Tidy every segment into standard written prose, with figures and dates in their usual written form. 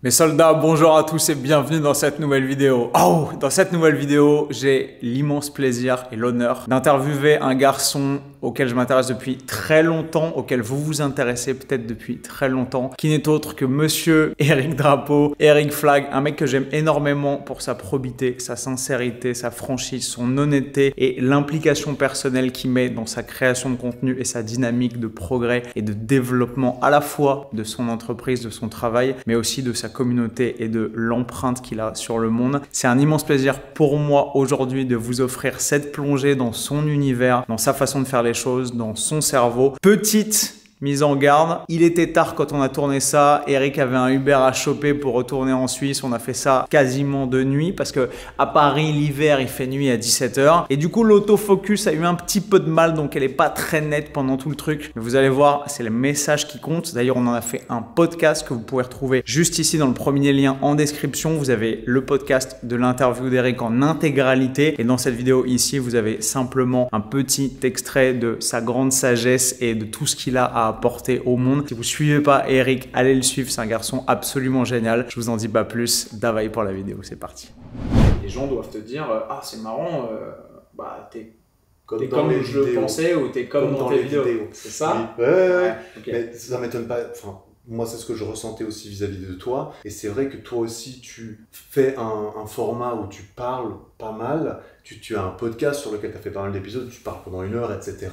Mes soldats, bonjour à tous et bienvenue dans cette nouvelle vidéo. Oh, dans cette nouvelle vidéo, j'ai l'immense plaisir et l'honneur d'interviewer un garçon auquel je m'intéresse depuis très longtemps, auquel vous vous intéressez peut-être depuis très longtemps, qui n'est autre que monsieur Eric Drapeau, Eric Flag, un mec que j'aime énormément pour sa probité, sa sincérité, sa franchise, son honnêteté et l'implication personnelle qu'il met dans sa création de contenu et sa dynamique de progrès et de développement à la fois de son entreprise, de son travail, mais aussi de sa communauté et de l'empreinte qu'il a sur le monde. C'est un immense plaisir pour moi aujourd'hui de vous offrir cette plongée dans son univers, dans sa façon de faire les choses, dans son cerveau. Petite mise en garde, il était tard quand on a tourné ça. Eric avait un Uber à choper pour retourner en Suisse. On a fait ça quasiment de nuit parce que à Paris, l'hiver, il fait nuit à 17 h. Et du coup, l'autofocus a eu un petit peu de mal, donc elle est pas très nette pendant tout le truc. Mais vous allez voir, c'est le message qui compte. D'ailleurs, on en a fait un podcast que vous pouvez retrouver juste ici dans le premier lien en description. Vous avez le podcast de l'interview d'Eric en intégralité. Et dans cette vidéo ici, vous avez simplement un petit extrait de sa grande sagesse et de tout ce qu'il a à apporter au monde. Si vous ne suivez pas Eric, allez le suivre, c'est un garçon absolument génial. Je vous en dis pas plus, d'availle pour la vidéo, c'est parti. Les gens doivent te dire ah c'est marrant, t'es comme je le pensais ou t'es comme dans tes vidéos. C'est ça? Oui. Ouais. Okay. Mais ça m'étonne pas. Enfin, moi, c'est ce que je ressentais aussi vis-à-vis de toi. Et c'est vrai que toi aussi, tu fais un format où tu parles pas mal. Tu as un podcast sur lequel tu as fait pas mal d'épisodes, tu parles pendant 1 heure, etc.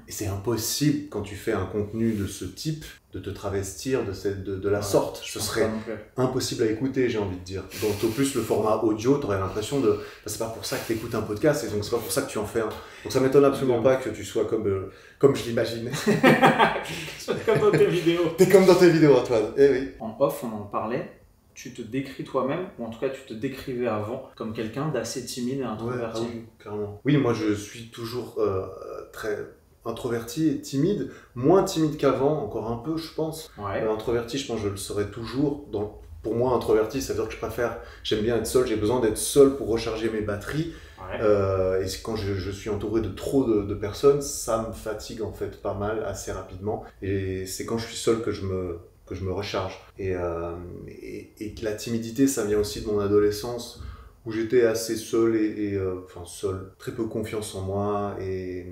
Et c'est impossible, quand tu fais un contenu de ce type, de te travestir de la sorte. Ce serait impossible à écouter, j'ai envie de dire. Donc, au plus, le format audio, tu aurais l'impression de... c'est pas pour ça que tu écoutes un podcast, et donc c'est pas pour ça que tu en fais un. Donc ça m'étonne absolument pas que tu sois comme je l'imaginais. Comme dans tes vidéos. T'es comme dans tes vidéos, Antoine. Eh oui. En off, on en parlait. Tu te décris toi-même, ou en tout cas tu te décrivais avant, comme quelqu'un d'assez timide et introverti. Ouais, clairement. Oui, moi je suis toujours très introverti et timide, moins timide qu'avant, encore un peu je pense. Ouais. Introverti, je pense que je le serai toujours. Pour moi, introverti, ça veut dire que j'aime bien être seul, j'ai besoin d'être seul pour recharger mes batteries. Ouais. Et quand je suis entouré de trop de personnes, ça me fatigue en fait pas mal, assez rapidement. Et c'est quand je suis seul que je me recharge. Et que la timidité, ça vient aussi de mon adolescence, où j'étais assez seul seul, très peu confiance en moi, et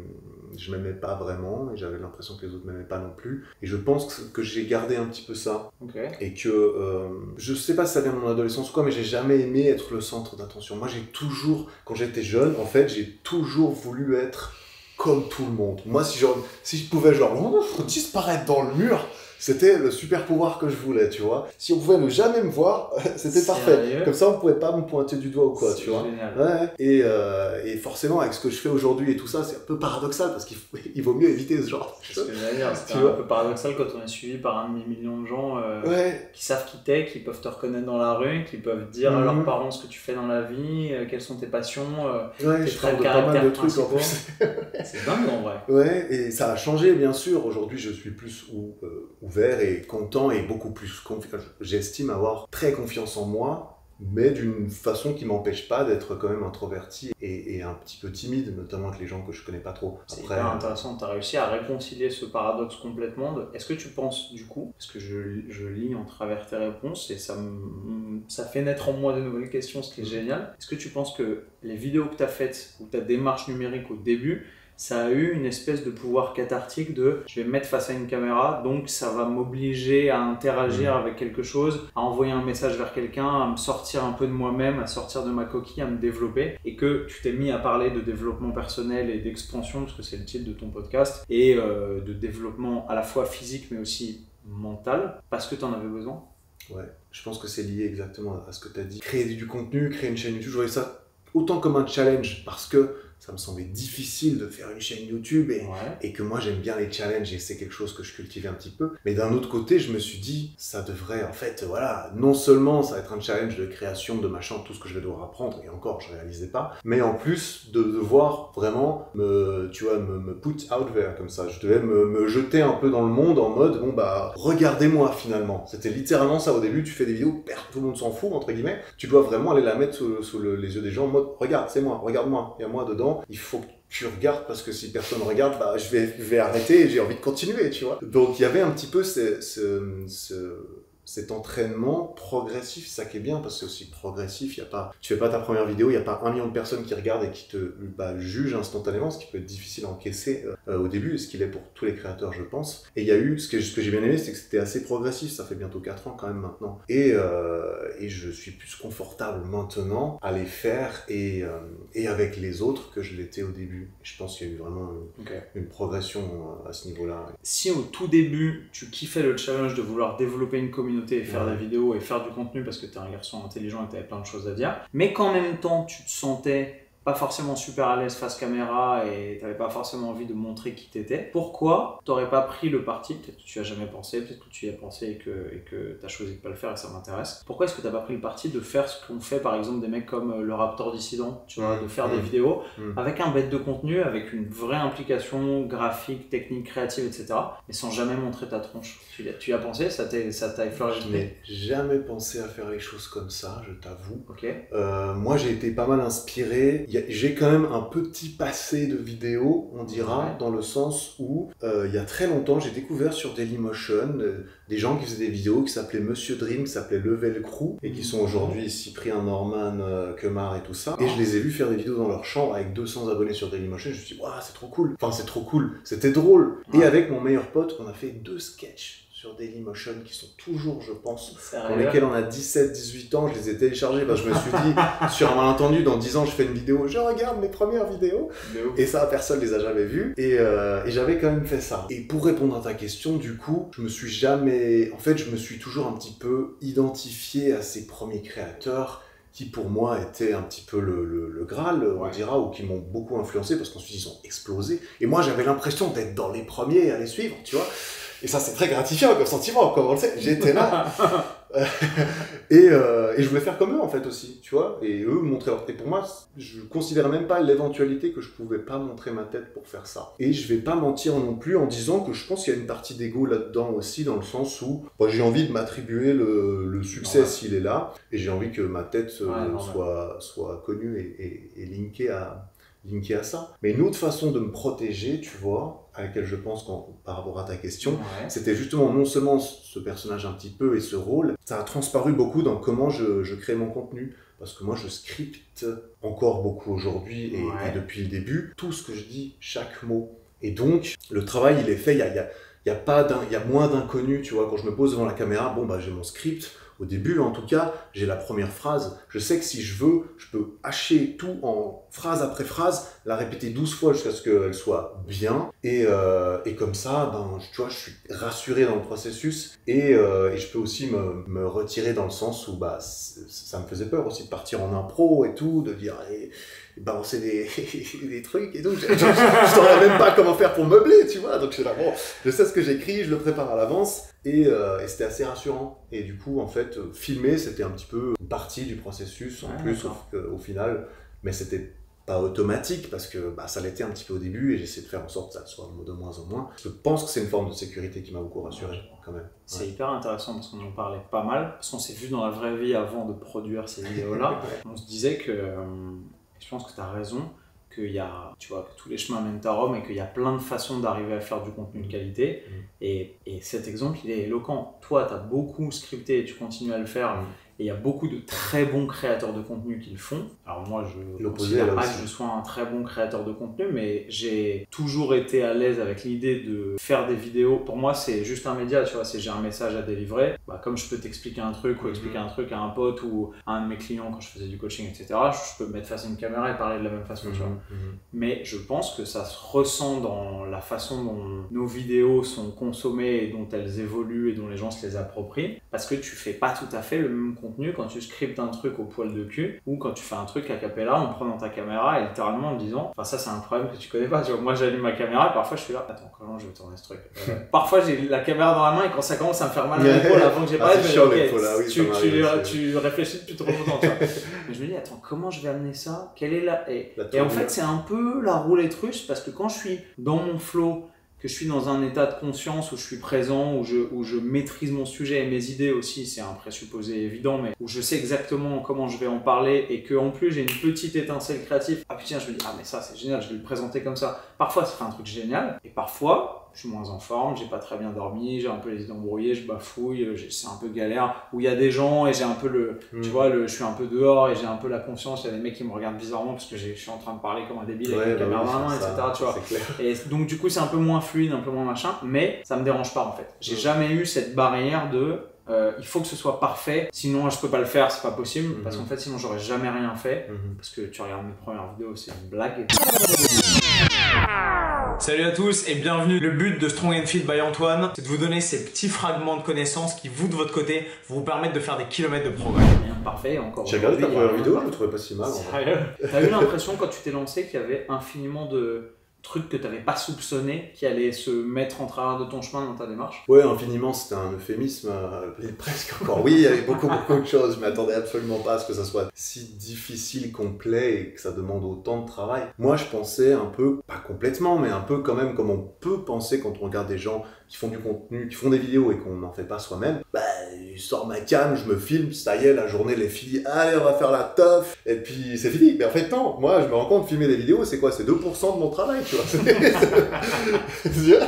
je m'aimais pas vraiment, et j'avais l'impression que les autres m'aimaient pas non plus. Et je pense que j'ai gardé un petit peu ça. Okay. Et que, je sais pas si ça vient de mon adolescence ou quoi, mais j'ai jamais aimé être le centre d'attention. Moi, quand j'étais jeune, en fait, j'ai toujours voulu être comme tout le monde. Moi, si je pouvais disparaître dans le mur, c'était le super pouvoir que je voulais, tu vois. Si on pouvait ne jamais me voir, c'était parfait. Comme ça, on pouvait pas me pointer du doigt ou quoi, tu vois. Ouais. Et forcément, avec ce que je fais aujourd'hui et tout ça, c'est un peu paradoxal parce qu'il vaut mieux éviter ce genre de choses. C'est un peu paradoxal quand on est suivi par 1 demi-million de gens qui savent qui t'es, qui peuvent te reconnaître dans la rue, qui peuvent dire à leurs parents ce que tu fais dans la vie, quelles sont tes passions, tes traits de caractère principaux. C'est dingue en vrai. Ouais, et ça a changé bien sûr. Aujourd'hui, je suis plus ouvert et content et beaucoup plus confiant. J'estime avoir très confiance en moi, mais d'une façon qui m'empêche pas d'être quand même introverti et un petit peu timide, notamment avec les gens que je connais pas trop. C'est hyper intéressant, tu as réussi à réconcilier ce paradoxe complètement. Est-ce que tu penses du coup, parce que je lis en travers tes réponses et ça fait naître en moi de nouvelles questions, ce qui est génial. Est-ce que tu penses que les vidéos que tu as faites ou ta démarche numérique au début, ça a eu une espèce de pouvoir cathartique de je vais me mettre face à une caméra, donc ça va m'obliger à interagir avec quelque chose, à envoyer un message vers quelqu'un, à me sortir un peu de moi-même, à sortir de ma coquille, à me développer, et que tu t'es mis à parler de développement personnel et d'expansion, parce que c'est le titre de ton podcast, et de développement à la fois physique mais aussi mental, parce que tu en avais besoin? Ouais, je pense que c'est lié exactement à ce que tu as dit. Créer du contenu, créer une chaîne YouTube, je voyais ça autant comme un challenge, parce que ça me semblait difficile de faire une chaîne YouTube et que moi j'aime bien les challenges et c'est quelque chose que je cultivais un petit peu. Mais d'un autre côté, je me suis dit, ça devrait en fait, voilà, non seulement ça va être un challenge de création, de machin, tout ce que je vais devoir apprendre, et encore, je réalisais pas, mais en plus de devoir vraiment me put out there comme ça. Je devais me jeter un peu dans le monde en mode, regardez-moi finalement. C'était littéralement ça au début, tu fais des vidéos, tout le monde s'en fout, entre guillemets. Tu dois vraiment aller la mettre sous les yeux des gens en mode, regarde, c'est moi, regarde-moi, il y a moi dedans. Il faut que tu regardes parce que si personne regarde, je vais arrêter et j'ai envie de continuer, tu vois. Donc il y avait un petit peu cet entraînement progressif, c'est ça qui est bien, parce que c'est aussi progressif, tu fais pas ta première vidéo, il n'y a pas 1 million de personnes qui regardent et qui te jugent instantanément, ce qui peut être difficile à encaisser au début, et ce qu'il est pour tous les créateurs, je pense. Et il y a eu, ce que j'ai bien aimé, c'est que c'était assez progressif, ça fait bientôt 4 ans quand même maintenant. Et je suis plus confortable maintenant à les faire et avec les autres que je l'étais au début. Je pense qu'il y a eu vraiment une progression à ce niveau-là. Si au tout début, tu kiffais le challenge de vouloir développer une communauté et faire des vidéos et faire du contenu parce que tu es un garçon intelligent et que tu avais plein de choses à dire, mais qu'en même temps, tu te sentais pas forcément super à l'aise face caméra et t'avais pas forcément envie de montrer qui t'étais, pourquoi t'aurais pas pris le parti, peut-être que tu as jamais pensé, peut-être que tu y as pensé et que t'as choisi de pas le faire et ça m'intéresse, pourquoi est-ce que t'as pas pris le parti de faire ce qu'ont fait par exemple des mecs comme le Raptor Dissident, tu vois, de faire des vidéos avec un bête de contenu, avec une vraie implication graphique, technique, créative, etc., mais sans jamais montrer ta tronche. Tu y as pensé, ça t'a effleuré? Je n'ai jamais pensé à faire les choses comme ça, je t'avoue. Ok. Moi j'ai été pas mal inspiré. J'ai quand même un petit passé de vidéo, on dira, dans le sens où il y a très longtemps, j'ai découvert sur Dailymotion des gens qui faisaient des vidéos qui s'appelaient Monsieur Dream, qui s'appelaient Level Crew, et qui sont aujourd'hui Cyprien Norman, Kemar et tout ça. Et je les ai vus faire des vidéos dans leur chambre avec 200 abonnés sur Dailymotion. Je me suis dit, waouh, c'est trop cool. Enfin, c'est trop cool. C'était drôle. Et avec mon meilleur pote, on a fait 2 sketchs sur Dailymotion qui sont toujours, je pense, pour lesquels on a 17-18 ans, je les ai téléchargés parce que je me suis dit, sur un malentendu, dans 10 ans, je fais une vidéo, je regarde mes premières vidéos, et ça, personne les a jamais vues, et j'avais quand même fait ça. Et pour répondre à ta question, du coup, je me suis toujours un petit peu identifié à ces premiers créateurs qui pour moi étaient un petit peu le Graal, on dira, ou qui m'ont beaucoup influencé, parce qu'ensuite ils ont explosé. Et moi j'avais l'impression d'être dans les premiers à les suivre, tu vois. Et ça, c'est très gratifiant comme sentiment, comme on le sait. J'étais là. Et je voulais faire comme eux, en fait, aussi, tu vois. Et eux montraient leur... Et pour moi, je considérais même pas l'éventualité que je pouvais pas montrer ma tête pour faire ça. Et je vais pas mentir non plus en disant que je pense qu'il y a une partie d'ego là-dedans aussi, dans le sens où j'ai envie de m'attribuer le succès s'il est là. Et j'ai envie que ma tête soit connue et linkée à ça. Mais une autre façon de me protéger, tu vois, à laquelle je pense par rapport à ta question, c'était justement non seulement ce personnage un petit peu et ce rôle, ça a transparu beaucoup dans comment je crée mon contenu. Parce que moi, je scripte encore beaucoup aujourd'hui et depuis le début, tout ce que je dis, chaque mot. Et donc, le travail, il est fait, il y a moins d'inconnus, tu vois. Quand je me pose devant la caméra, j'ai mon script. Au début, en tout cas, j'ai la première phrase. Je sais que si je veux, je peux hacher tout en phrase après phrase, la répéter 12 fois jusqu'à ce qu'elle soit bien. Et comme ça, tu vois, je suis rassuré dans le processus. Et je peux aussi me retirer dans le sens où ça me faisait peur aussi de partir en impro et tout, de dire... balancer des trucs et tout. Je saurais même pas comment faire pour meubler, tu vois. Donc je suis là, je sais ce que j'écris, je le prépare à l'avance et c'était assez rassurant. Et du coup, en fait, filmer, c'était un petit peu une partie du processus en plus au final, mais c'était pas automatique parce que ça l'était un petit peu au début et j'essaie de faire en sorte que ça soit de moins en moins. Je pense que c'est une forme de sécurité qui m'a beaucoup rassuré quand même. C'est hyper intéressant parce qu'on en parlait pas mal, parce qu'on s'est vu dans la vraie vie avant de produire ces vidéos-là. On se disait que... Je pense que tu as raison, qu'il y a, tu vois, que tous les chemins mènent à Rome et qu'il y a plein de façons d'arriver à faire du contenu de qualité. Et cet exemple, il est éloquent. Toi, tu as beaucoup scripté et tu continues à le faire. Et il y a beaucoup de très bons créateurs de contenu qui le font. Alors moi, je ne considère pas que je sois un très bon créateur de contenu, mais j'ai toujours été à l'aise avec l'idée de faire des vidéos. Pour moi, c'est juste un média, tu vois, j'ai un message à délivrer. Comme je peux t'expliquer un truc ou expliquer un truc à un pote ou à un de mes clients quand je faisais du coaching, etc., je peux me mettre face à une caméra et parler de la même façon, tu vois. Mais je pense que ça se ressent dans la façon dont nos vidéos sont consommées et dont elles évoluent et dont les gens se les approprient, parce que tu fais pas tout à fait le même contenu quand tu scriptes un truc au poil de cul ou quand tu fais un truc a cappella en prenant ta caméra et littéralement en disant, enfin ça c'est un problème que tu connais pas, tu vois, moi j'allume ma caméra et parfois je suis là, attends comment je vais tourner ce truc, parfois j'ai la caméra dans la main et quand ça commence à me faire mal à l'épaule avant que j'ai parlé, je me dis tu réfléchis depuis trop longtemps, tu vois. Mais je me dis attends comment je vais amener ça, quelle est et en fait c'est un peu la roulette russe parce que quand je suis dans mon flow, que je suis dans un état de conscience où je suis présent, où je maîtrise mon sujet et mes idées aussi, c'est un présupposé évident, mais où je sais exactement comment je vais en parler et qu'en plus j'ai une petite étincelle créative. Ah putain, je me dis, ah mais ça c'est génial, je vais le présenter comme ça. Parfois ça fait un truc génial et parfois je suis moins en forme, j'ai pas très bien dormi, j'ai un peu les idées embrouillées, je bafouille, c'est un peu galère. Où il y a des gens et j'ai un peu tu vois, je suis un peu dehors et j'ai un peu la conscience, il y a des mecs qui me regardent bizarrement parce que je suis en train de parler comme un débile avec une caméra dans la main, etc. Tu vois. Et donc du coup c'est un peu moins fluide, un peu moins machin, mais ça me dérange pas en fait. J'ai jamais eu cette barrière de il faut que ce soit parfait, sinon je peux pas le faire, c'est pas possible, parce qu'en fait sinon j'aurais jamais rien fait, parce que tu regardes mes premières vidéos, c'est une blague. Salut à tous et bienvenue. Le but de Strong and Fit by Antoine, c'est de vous donner ces petits fragments de connaissances qui, vous de votre côté, vous permettent de faire des kilomètres de progrès. Rien de parfait, encore. J'ai regardé ta première vidéo, je le trouvais pas si mal. Sérieux? T'as eu l'impression quand tu t'es lancé qu'il y avait infiniment de trucs que tu n'avais pas soupçonné qui allaient se mettre en travers de ton chemin dans ta démarche? Ouais, infiniment, c'était un euphémisme, presque encore. Oui, il y avait beaucoup de choses, je m'attendais absolument pas à ce que ça soit si difficile, complet et que ça demande autant de travail. Moi, je pensais un peu, pas complètement, mais un peu quand même comme on peut penser quand on regarde des gens qui font du contenu, qui font des vidéos et qu'on n'en fait pas soi-même. Bah, je sors ma cam, je me filme, ça y est, la journée, les filles, allez, on va faire la teuf, et puis c'est fini. Mais en fait, non, moi, je me rends compte, filmer des vidéos, c'est quoi? C'est 2% de mon travail, tu vois.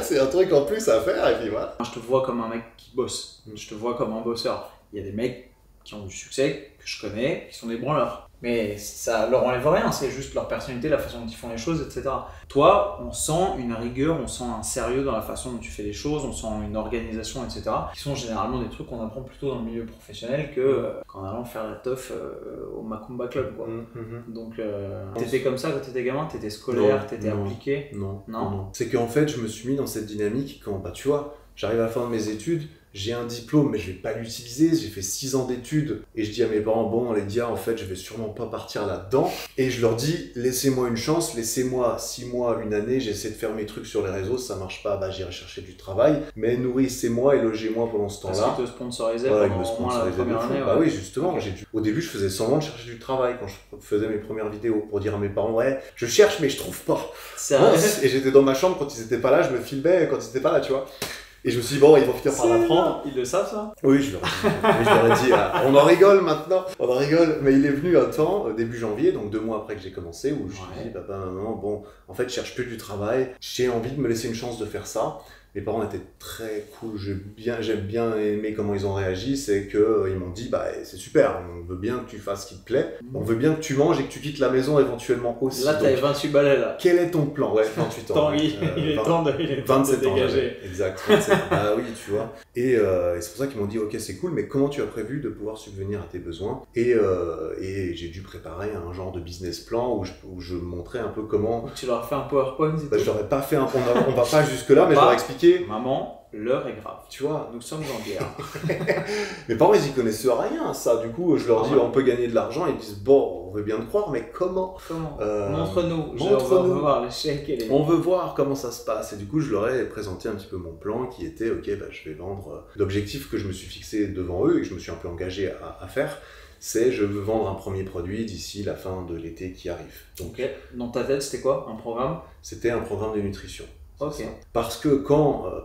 C'est un truc en plus à faire, et puis voilà. Je te vois comme un mec qui bosse, je te vois comme un bosseur. Il y a des mecs qui ont du succès, que je connais, qui sont des branleurs. Mais ça leur enlève rien, c'est juste leur personnalité, la façon dont ils font les choses, etc. Toi, on sent une rigueur, on sent un sérieux dans la façon dont tu fais les choses, on sent une organisation, etc. Qui sont généralement des trucs qu'on apprend plutôt dans le milieu professionnel que qu'en allant faire la teuf au Macumba Club, quoi. Donc, t'étais comme ça quand t'étais gamin, t'étais scolaire, t'étais appliqué? Non. C'est qu'en fait, je me suis mis dans cette dynamique quand, bah tu vois, j'arrive à la fin de mes études, j'ai un diplôme, mais je vais pas l'utiliser, j'ai fait 6 ans d'études, et je dis à mes parents, bon les gars, en fait, je vais sûrement pas partir là-dedans, et je leur dis, laissez-moi une chance, laissez-moi 6 mois, une année, j'essaie de faire mes trucs sur les réseaux, ça marche pas, bah j'irai chercher du travail, mais nourrissez-moi et logez-moi pendant ce temps-là. Parce qu'ils te sponsorisaient pendant au moins la première année. Bah oui, justement, au début, je faisais semblant de chercher du travail quand je faisais mes premières vidéos, pour dire à mes parents, ouais, je cherche, mais je trouve pas. Et j'étais dans ma chambre quand ils étaient pas là, je me filmais quand ils étaient pas là, tu vois. Et je me suis dit, bon, ils vont finir par l'apprendre. Ils le savent, ça? Oui, je leur ai dit, on en rigole maintenant, on en rigole. Mais il est venu un temps, début janvier, donc 2 mois après que j'ai commencé, où je me suis dit, papa, maman, bon, en fait, je cherche plus du travail, j'ai envie de me laisser une chance de faire ça. Mes parents étaient très cool, j'aime bien aimé comment ils ont réagi, c'est qu'ils m'ont dit, bah c'est super, on veut bien que tu fasses ce qui te plaît, on veut bien que tu manges et que tu quittes la maison éventuellement aussi. Là, t'avais 28 balais, là. Quel est ton plan? Ouais, 28 ans. Il est temps de dégager. Exact, 27 ans. Ah oui, tu vois. Et c'est pour ça qu'ils m'ont dit, ok, c'est cool, mais comment tu as prévu de pouvoir subvenir à tes besoins? Et j'ai dû préparer un genre de business plan où je montrais un peu comment... Tu leur as fait un PowerPoint? Bah, je leur ai pas fait on va pas jusque là, mais je leur ai expliqué. Maman, l'heure est grave. Tu vois, nous sommes en guerre. Mes parents, ils y connaissent rien, ça. Du coup, je leur dis, on peut gagner de l'argent. Ils disent, bon, on veut bien te croire, mais comment? Montre-nous. On veut voir les chèques et les... On veut voir comment ça se passe. Et du coup, je leur ai présenté un petit peu mon plan qui était, ok, bah, je vais vendre. L'objectif que je me suis fixé devant eux et que je me suis un peu engagé à faire, c'est je veux vendre un premier produit d'ici la fin de l'été qui arrive. Donc, dans ta tête, c'était quoi? Un programme? C'était un programme de nutrition. Okay. Parce que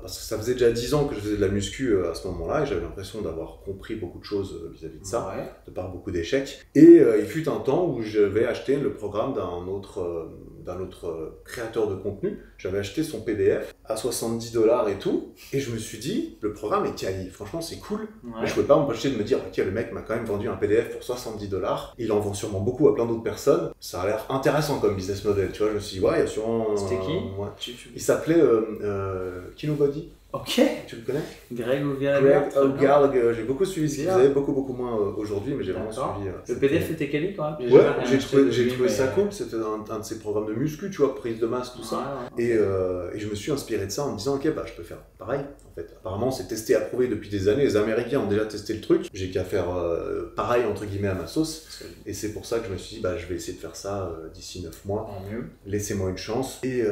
ça faisait déjà 10 ans que je faisais de la muscu à ce moment-là et j'avais l'impression d'avoir compris beaucoup de choses vis-à-vis de ça, de par beaucoup d'échecs. Et il fut un temps où j'avais acheté le programme d'un autre créateur de contenu. J'avais acheté son PDF à 70 $ et tout. Et je me suis dit, le programme est quali. Franchement, c'est cool. Mais je ne pouvais pas m'empêcher de me dire, ok, le mec m'a quand même vendu un PDF pour 70 $. Il en vend sûrement beaucoup à plein d'autres personnes. Ça a l'air intéressant comme business model. Tu vois, je me suis dit, ouais, il y a sûrement... C'était qui? Il s'appelait Kinobody. Ok. Tu le connais? Greg O'Gallagher. J'ai beaucoup suivi ce qu'il faisait, beaucoup moins aujourd'hui, mais j'ai vraiment suivi. Le PDF était quali quand même? Ouais, j'ai trouvé ça cool, c'était un de ces programmes de muscu, tu vois, prise de masse, tout ça. Et je me suis inspiré de ça en me disant, ok, bah je peux faire pareil. En fait, apparemment, c'est testé, approuvé depuis des années. Les Américains ont déjà testé le truc. J'ai qu'à faire pareil, entre guillemets, à ma sauce. Et c'est pour ça que je me suis dit, bah je vais essayer de faire ça d'ici 9 mois. Laissez-moi une chance. Et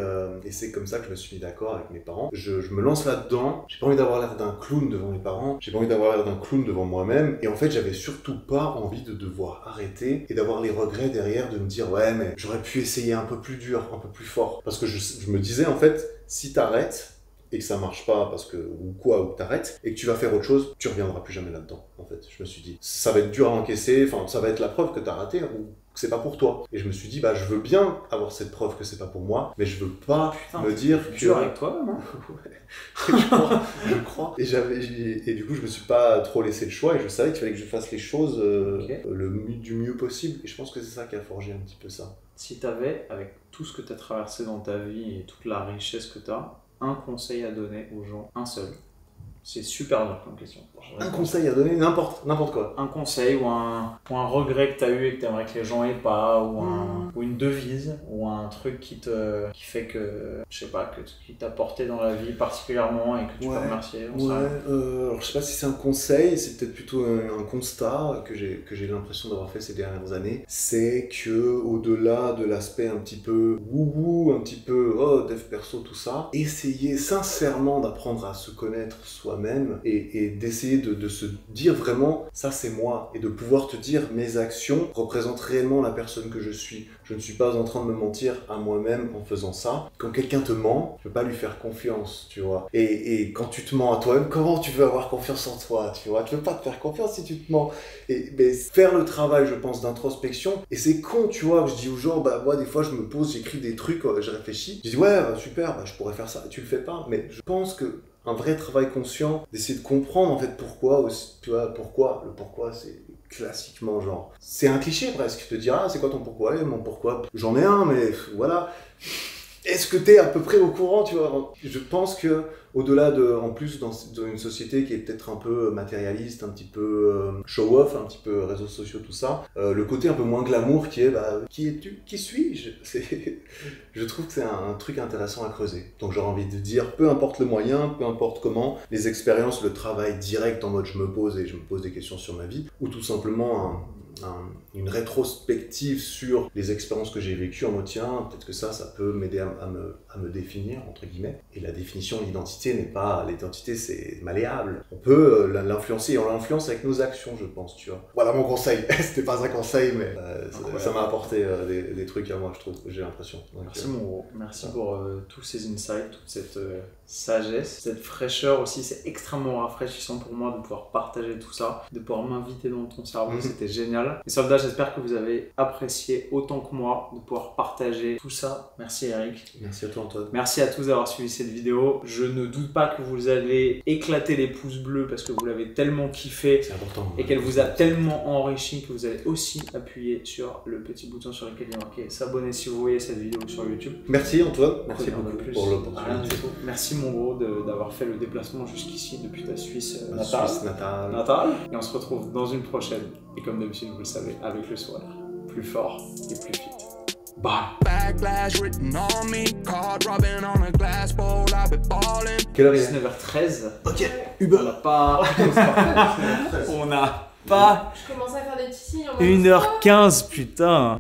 c'est comme ça que je me suis mis d'accord avec mes parents. Je me lance là-dedans. J'ai pas envie d'avoir l'air d'un clown devant mes parents. J'ai pas envie d'avoir l'air d'un clown devant moi-même. Et en fait, j'avais surtout pas envie de devoir arrêter et d'avoir les regrets derrière de me dire, ouais, mais j'aurais pu essayer un peu plus dur, un peu plus fort. Parce que je me disais, en fait, si t'arrêtes, et que ça marche pas parce que ou que t'arrêtes et que tu vas faire autre chose, tu reviendras plus jamais là-dedans. En fait, je me suis dit, ça va être dur à encaisser, enfin ça va être la preuve que t'as raté ou que c'est pas pour toi. Et je me suis dit, bah je veux bien avoir cette preuve que c'est pas pour moi, mais je veux pas me dire que... dur avec toi, non? Ouais, je crois. Et du coup, je me suis pas trop laissé le choix et je savais qu'il fallait que je fasse les choses du mieux possible. Et je pense que c'est ça qui a forgé un petit peu ça. Si t'avais, avec tout ce que t'as traversé dans ta vie et toute la richesse que t'as, un conseil à donner aux gens, un seul. C'est super dur comme question. Un conseil à donner, n'importe quoi. Un conseil ou un regret que tu as eu et que tu aimerais que les gens aient pas, ou une devise, ou un truc qui fait que, je sais pas, qui t'a porté dans la vie particulièrement et que tu peux remercier. Alors je sais pas si c'est un conseil, c'est peut-être plutôt un constat que j'ai l'impression d'avoir fait ces dernières années. C'est que au-delà de l'aspect un petit peu wouhou, un petit peu dev perso, tout ça, essayer sincèrement d'apprendre à se connaître soi-même et d'essayer de se dire vraiment ça c'est moi et de pouvoir te dire mes actions représentent réellement la personne que je suis. Je ne suis pas en train de me mentir à moi-même en faisant ça. Quand quelqu'un te ment, tu peux pas lui faire confiance, tu vois. Et quand tu te mens à toi-même, comment tu veux avoir confiance en toi, tu vois? Tu veux pas te faire confiance si tu te mens. Mais faire le travail, je pense, d'introspection. Et c'est con, tu vois, je dis aux gens, bah moi des fois je me pose, j'écris des trucs, je réfléchis. Je dis ouais, super, je pourrais faire ça. Tu le fais pas. Mais je pense que un vrai travail conscient, d'essayer de comprendre en fait pourquoi, tu vois, pourquoi, le pourquoi c'est classiquement genre, c'est un cliché presque, te dire ah c'est quoi ton pourquoi, et mon pourquoi, j'en ai un mais voilà, est-ce que t'es à peu près au courant, tu vois? Je pense que au-delà en plus dans une société qui est peut-être un peu matérialiste, un petit peu show-off, un petit peu réseaux sociaux, tout ça, le côté un peu moins glamour qui est qui es-tu, qui suis-je? Je trouve que c'est un truc intéressant à creuser. Donc j'aurais envie de dire, peu importe le moyen, peu importe comment, les expériences, le travail direct en mode je me pose des questions sur ma vie, ou tout simplement une rétrospective sur les expériences que j'ai vécues en mode tiens, peut-être que ça peut m'aider à me définir, entre guillemets. Et la définition de l'identité n'est pas... L'identité, c'est malléable. On peut l'influencer, et on l'influence avec nos actions, je pense, tu vois. Voilà mon conseil. C'était pas un conseil, mais ça m'a apporté des trucs à moi, je trouve, j'ai l'impression. Donc, merci mon gros. Merci pour tous ces insights, toute cette sagesse, cette fraîcheur aussi. C'est extrêmement rafraîchissant pour moi de pouvoir partager tout ça, de pouvoir m'inviter dans ton cerveau. C'était génial. Les soldats, j'espère que vous avez apprécié autant que moi de pouvoir partager tout ça. Merci Eric. Merci à toi Antoine. Merci à tous d'avoir suivi cette vidéo. Je ne doute pas que vous allez éclater les pouces bleus parce que vous l'avez tellement kiffé. C'est important. Et qu'elle vous a tellement enrichi que vous allez aussi appuyer sur le petit bouton sur lequel il est marqué s'abonner si vous voyez cette vidéo sur YouTube. Merci Antoine. Merci beaucoup pour l'opportunité. Merci mon gros d'avoir fait le déplacement jusqu'ici depuis ta Suisse natale. Et on se retrouve dans une prochaine. Et comme d'habitude, vous le savez, avec le sourire. Plus fort et plus vite. Bye. Quelle heure il est? 19h13. Ok, Uber. On n'a pas... On n'a pas... Je commence à faire des petits signes. 1h15, putain.